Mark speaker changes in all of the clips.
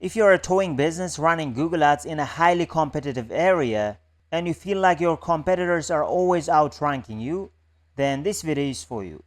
Speaker 1: If you're a towing business running Google Ads in a highly competitive area and you feel like your competitors are always outranking you, then this video is for you.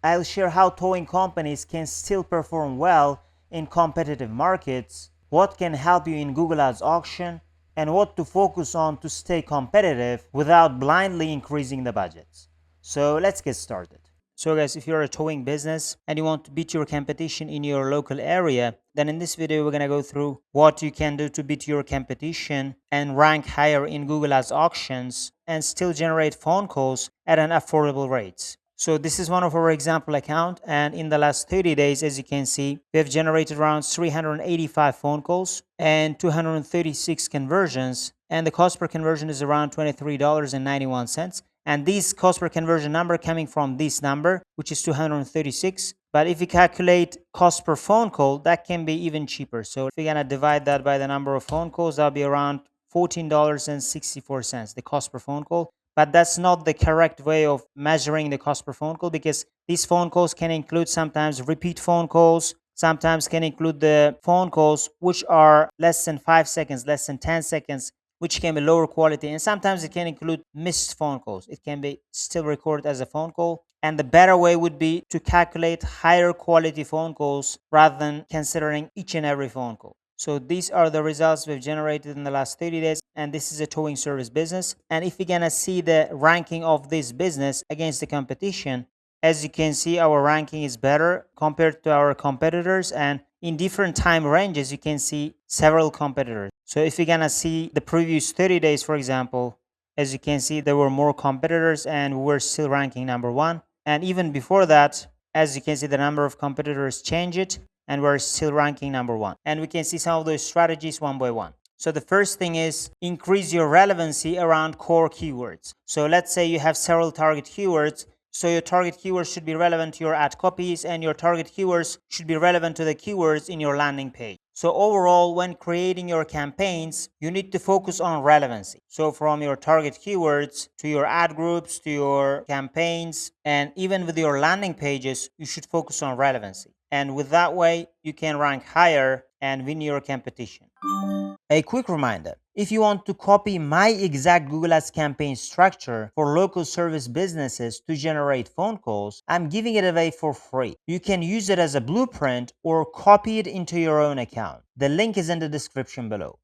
Speaker 1: I'll share how towing companies can still perform well in competitive markets, what can help you in Google Ads auction, and what to focus on to stay competitive without blindly increasing the budgets. So let's get started. So guys, if you're a towing business and you want to beat your competition in your local area, then in this video we're going to go through what you can do to beat your competition and rank higher in Google Ads auctions and still generate phone calls at an affordable rate. So this is one of our example account, and in the last 30 days, as you can see, we have generated around 385 phone calls and 236 conversions, and the cost per conversion is around $23.91. And this cost per conversion number coming from this number, which is 236. But if you calculate cost per phone call, that can be even cheaper. So if you're gonna divide that by the number of phone calls, that'll be around $14.64, the cost per phone call. But that's not the correct way of measuring the cost per phone call, because these phone calls can include sometimes repeat phone calls, sometimes can include the phone calls which are less than 5 seconds, less than 10 seconds, which can be lower quality, and sometimes it can include missed phone calls. It can be still recorded as a phone call, and the better way would be to calculate higher quality phone calls rather than considering each and every phone call. So these are the results we've generated in the last 30 days, and this is a towing service business. And if you're gonna see the ranking of this business against the competition, as you can see, our ranking is better compared to our competitors, and in different time ranges you can see several competitors. So if you're gonna see the previous 30 days, for example, as you can see, there were more competitors and we were still ranking number one. And even before that, as you can see, the number of competitors changed and we're still ranking number one. And we can see some of those strategies one by one. So the first thing is increase your relevancy around core keywords. So let's say you have several target keywords. So your target keywords should be relevant to your ad copies, and your target keywords should be relevant to the keywords in your landing page. So overall, when creating your campaigns, you need to focus on relevancy. So from your target keywords to your ad groups to your campaigns, and even with your landing pages, you should focus on relevancy. And with that way, you can rank higher and win your competition. A quick reminder, if you want to copy my exact Google Ads campaign structure for local service businesses to generate phone calls, I'm giving it away for free. You can use it as a blueprint or copy it into your own account. The link is in the description below.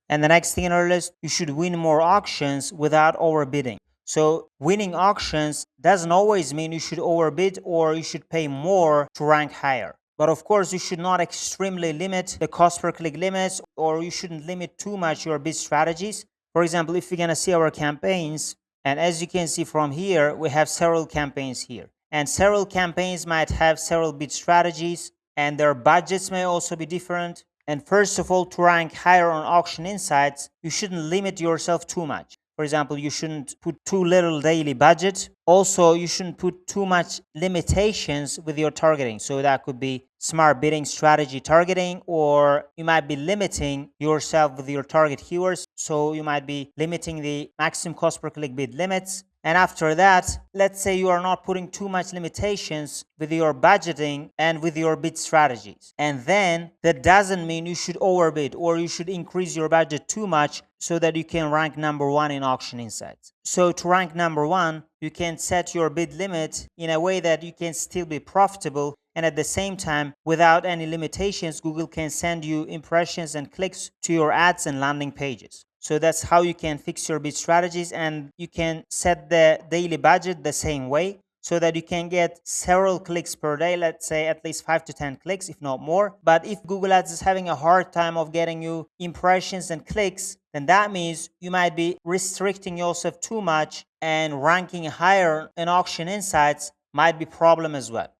Speaker 1: And the next thing on our list, you should win more auctions without overbidding. So winning auctions doesn't always mean you should overbid or you should pay more to rank higher. But of course, you should not extremely limit the cost per click limits, or you shouldn't limit too much your bid strategies. For example, if you're gonna see our campaigns, and as you can see from here, we have several campaigns here. And several campaigns might have several bid strategies, and their budgets may also be different. And first of all, to rank higher on auction insights, you shouldn't limit yourself too much. For example, you shouldn't put too little daily budget. Also, you shouldn't put too much limitations with your targeting. So that could be smart bidding strategy targeting, or you might be limiting yourself with your target keywords. So you might be limiting the maximum cost per click bid limits. And after that, let's say you are not putting too much limitations with your budgeting and with your bid strategies. And then that doesn't mean you should overbid or you should increase your budget too much so that you can rank number one in auction insights. So to rank number one, you can set your bid limit in a way that you can still be profitable, and at the same time, without any limitations, Google can send you impressions and clicks to your ads and landing pages. So that's how you can fix your bid strategies, and you can set the daily budget the same way so that you can get several clicks per day, let's say at least 5 to 10 clicks, if not more. But if Google Ads is having a hard time of getting you impressions and clicks, then that means you might be restricting yourself too much, and ranking higher in auction insights might be a problem as well.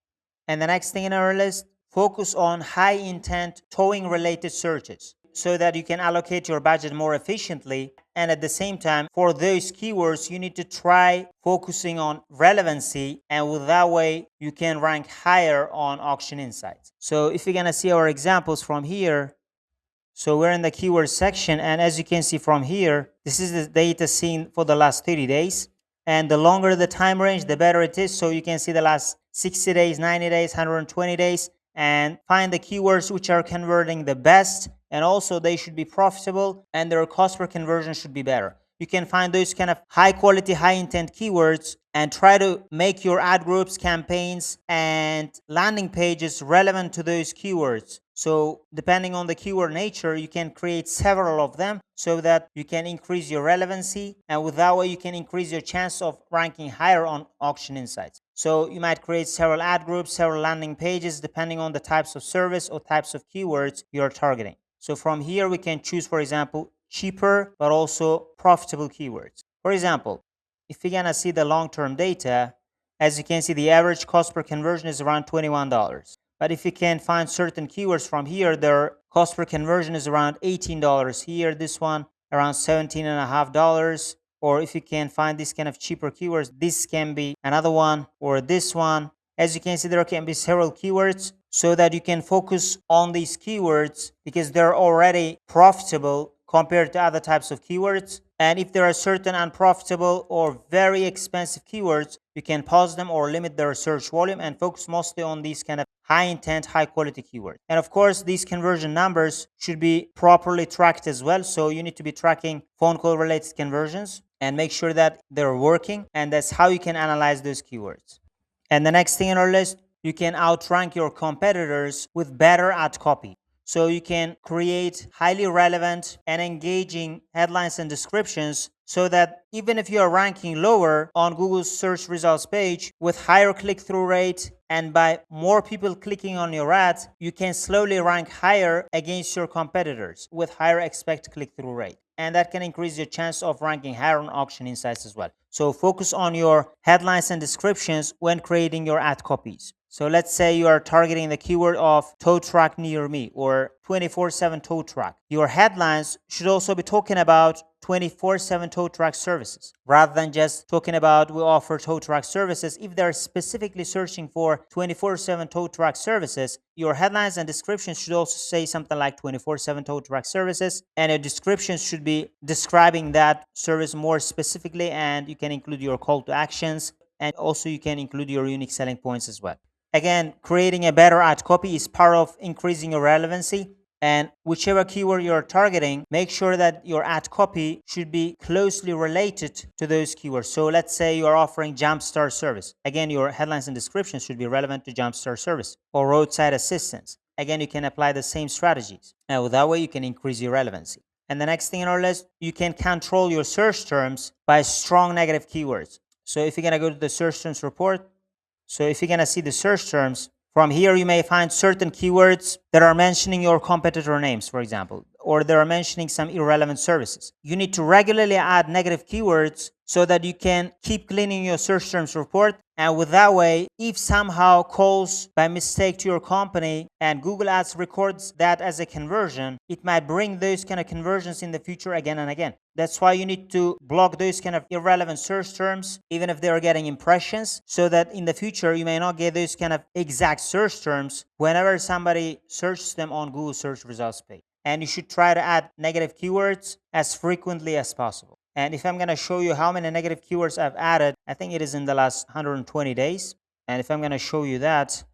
Speaker 1: And the next thing in our list, focus on high intent towing related searches so that you can allocate your budget more efficiently. And at the same time, for those keywords, you need to try focusing on relevancy, and with that way, you can rank higher on auction insights. So if you're gonna see our examples from here, so we're in the keyword section, and as you can see from here, this is the data seen for the last 30 days. And the longer the time range, the better it is. So you can see the last 60 days, 90 days, 120 days, and find the keywords which are converting the best and also they should be profitable and their cost per conversion should be better. You can find those kind of high quality, high intent keywords and try to make your ad groups, campaigns, and landing pages relevant to those keywords. So depending on the keyword nature, you can create several of them so that you can increase your relevancy, and with that way you can increase your chance of ranking higher on auction insights. So you might create several ad groups, several landing pages, depending on the types of service or types of keywords you're targeting. So from here we can choose, for example, cheaper but also profitable keywords. For example, if we're gonna see the long-term data, as you can see, the average cost per conversion is around $21. But if you can find certain keywords from here, their cost per conversion is around $18 here, this one around $17.50. Or if you can find this kind of cheaper keywords, this can be another one, or this one. As you can see, there can be several keywords so that you can focus on these keywords because they're already profitable compared to other types of keywords. And if there are certain unprofitable or very expensive keywords, you can pause them or limit their search volume and focus mostly on these kind of high intent, high quality keywords. And of course, these conversion numbers should be properly tracked as well. So you need to be tracking phone call related conversions and make sure that they're working. And that's how you can analyze those keywords. And the next thing on our list, you can outrank your competitors with better ad copy. So you can create highly relevant and engaging headlines and descriptions so that even if you are ranking lower on Google's search results page with higher click-through rate and by more people clicking on your ad, you can slowly rank higher against your competitors with higher expected click-through rate. And that can increase your chance of ranking higher on auction insights as well. So focus on your headlines and descriptions when creating your ad copies. So let's say you are targeting the keyword of tow truck near me or 24/7 tow truck. Your headlines should also be talking about 24/7 tow truck services rather than just talking about we offer tow truck services. If they're specifically searching for 24/7 tow truck services, your headlines and descriptions should also say something like 24/7 tow truck services, and your descriptions should be describing that service more specifically, and you can include your call to actions, and also you can include your unique selling points as well. Again, creating a better ad copy is part of increasing your relevancy. And whichever keyword you're targeting, make sure that your ad copy should be closely related to those keywords. So let's say you are offering Jumpstart service. Again, your headlines and descriptions should be relevant to Jumpstart service or roadside assistance. Again, you can apply the same strategies. Now, that way you can increase your relevancy. And the next thing on our list, you can control your search terms by strong negative keywords. So if you're going to go to the search terms report, so if you're going to see the search terms, from here you may find certain keywords that are mentioning your competitor names, for example, or they are mentioning some irrelevant services. You need to regularly add negative keywords so that you can keep cleaning your search terms report. And with that way, if somehow calls by mistake to your company and Google Ads records that as a conversion, it might bring those kind of conversions in the future again and again. That's why you need to block those kind of irrelevant search terms, even if they're getting impressions, so that in the future you may not get those kind of exact search terms whenever somebody searches them on Google search results page. And you should try to add negative keywords as frequently as possible. And if I'm going to show you how many negative keywords I've added, I think it is in the last 120 days. And if I'm going to show you that,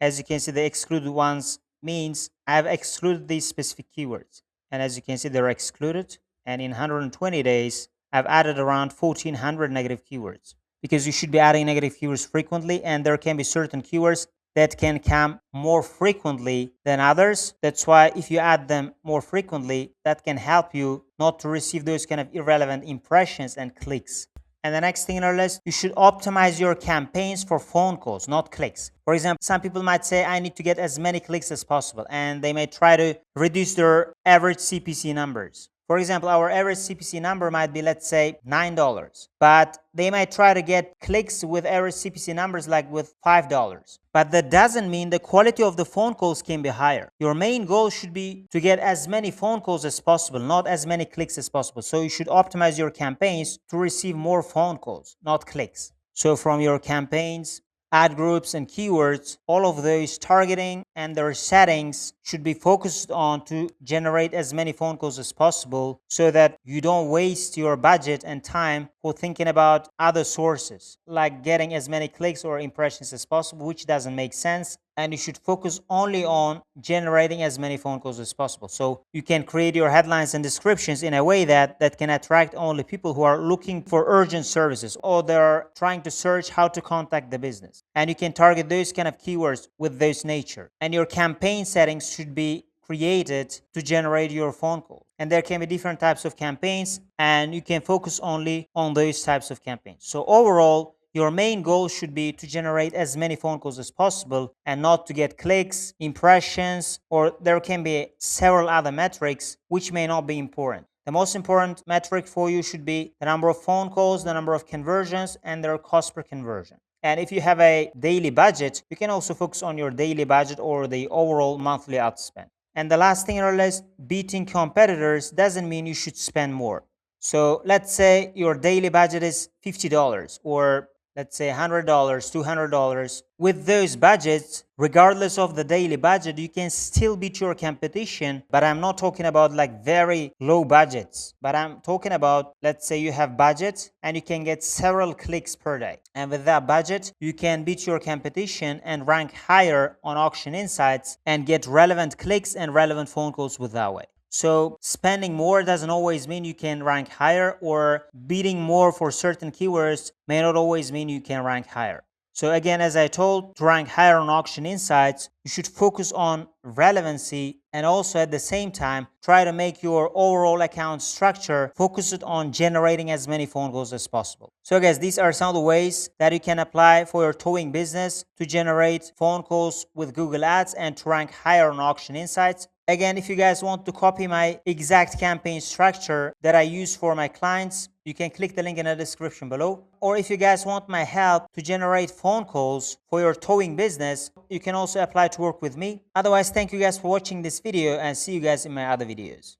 Speaker 1: as you can see, the excluded ones means I've excluded these specific keywords. And as you can see, they're excluded. And in 120 days, I've added around 1,400 negative keywords, because you should be adding negative keywords frequently. And there can be certain keywords that can come more frequently than others. That's why if you add them more frequently, that can help you not to receive those kind of irrelevant impressions and clicks. And the next thing in our list, you should optimize your campaigns for phone calls, not clicks. For example, some people might say, I need to get as many clicks as possible, and they may try to reduce their average CPC numbers. For example, our average CPC number might be, let's say, $9, but they might try to get clicks with average CPC numbers like with $5. But that doesn't mean the quality of the phone calls can be higher. Your main goal should be to get as many phone calls as possible, not as many clicks as possible. So you should optimize your campaigns to receive more phone calls, not clicks. So from your campaigns, ad groups, and keywords, all of those targeting and their settings should be focused on to generate as many phone calls as possible, so that you don't waste your budget and time for thinking about other sources like getting as many clicks or impressions as possible, which doesn't make sense. and you should focus only on generating as many phone calls as possible. So you can create your headlines and descriptions in a way that can attract only people who are looking for urgent services, or they're trying to search how to contact the business. And you can target those kind of keywords with those nature. And your campaign settings should be created to generate your phone call. And there can be different types of campaigns, and you can focus only on those types of campaigns. So overall, your main goal should be to generate as many phone calls as possible and not to get clicks, impressions, or there can be several other metrics which may not be important. The most important metric for you should be the number of phone calls, the number of conversions, and their cost per conversion. And if you have a daily budget, you can also focus on your daily budget or the overall monthly ad spend. And the last thing I realized, beating competitors doesn't mean you should spend more. So let's say your daily budget is $50, or let's say $100, $200. With those budgets, regardless of the daily budget, you can still beat your competition. But I'm not talking about like very low budgets, but I'm talking about, let's say you have budget and you can get several clicks per day. And with that budget, you can beat your competition and rank higher on Auction Insights and get relevant clicks and relevant phone calls with that way. So spending more doesn't always mean you can rank higher, or bidding more for certain keywords may not always mean you can rank higher. So again, as I told, to rank higher on Auction Insights, you should focus on relevancy, and also at the same time, try to make your overall account structure focused on generating as many phone calls as possible. So guys, these are some of the ways that you can apply for your towing business to generate phone calls with Google Ads and to rank higher on Auction Insights. Again, if you guys want to copy my exact campaign structure that I use for my clients, you can click the link in the description below. Or if you guys want my help to generate phone calls for your towing business, you can also apply to work with me. Otherwise, thank you guys for watching this video, and see you guys in my other videos.